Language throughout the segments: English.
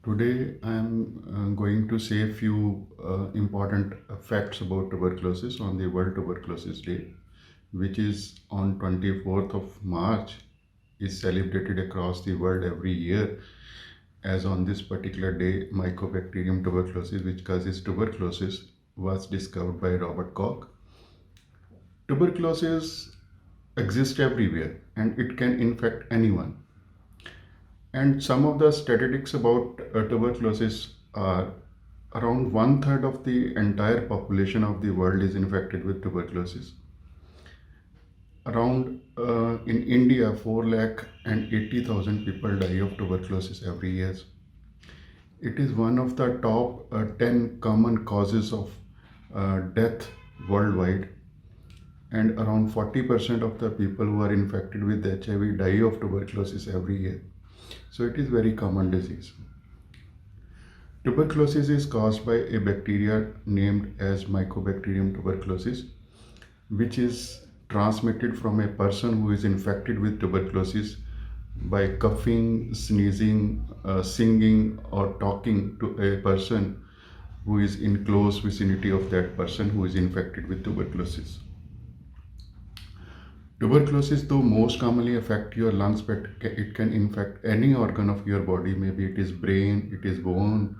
Today I am going to say a few important facts about tuberculosis on the World Tuberculosis Day, which is on 24th of March, is celebrated across the world every year. As on this particular day, Mycobacterium tuberculosis, which causes tuberculosis, was discovered by Robert Koch. Tuberculosis exists everywhere and it can infect anyone. And some of the statistics about tuberculosis are around one third of the entire population of the world is infected with tuberculosis. Around in India, 4 lakh and 80,000 people die of tuberculosis every year. It is one of the top 10 common causes of death worldwide, and around 40% of the people who are infected with HIV die of tuberculosis every year. So it is very common disease. Tuberculosis is caused by a bacteria named as Mycobacterium tuberculosis, which is transmitted from a person who is infected with tuberculosis by coughing, sneezing, singing, or talking to a person who is in close vicinity of that person who is infected with tuberculosis. Tuberculosis, though most commonly affect your lungs, but it can infect any organ of your body. Maybe it is brain, it is bone,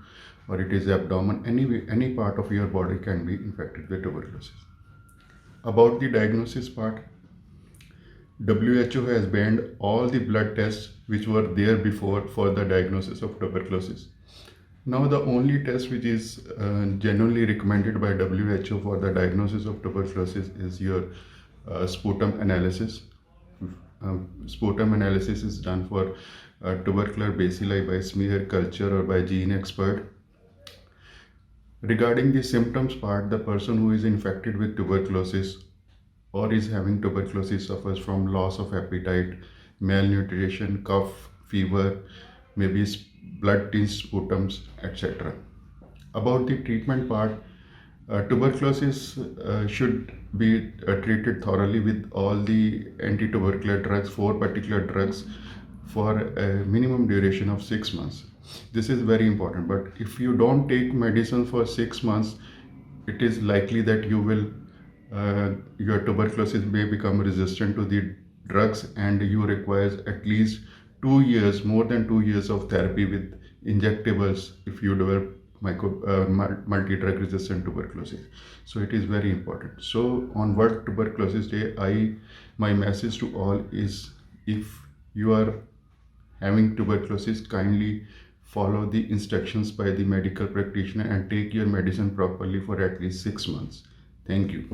or it is abdomen. Any part of your body can be infected with tuberculosis. About the diagnosis part, WHO has banned all the blood tests which were there before for the diagnosis of tuberculosis. Now the only test which is generally recommended by WHO for the diagnosis of tuberculosis is your sputum analysis. Sputum analysis is done for tubercular bacilli by smear culture or by gene expert. Regarding the symptoms part, the person who is infected with tuberculosis or is having tuberculosis suffers from loss of appetite, malnutrition, cough, fever, maybe blood tinged sputums, etc. About the treatment part, tuberculosis should be treated thoroughly with all the anti-tubercular drugs, 4 particular drugs, for a minimum duration of 6 months. This is very important, but if you don't take medicine for 6 months, it is likely that your tuberculosis may become resistant to the drugs, and you requires at least 2 years, more than 2 years of therapy with injectables if you develop multi-drug resistant tuberculosis. So it is very important. So on World Tuberculosis Day, my message to all is, if you are having tuberculosis, kindly follow the instructions by the medical practitioner and take your medicine properly for at least 6 months. Thank you.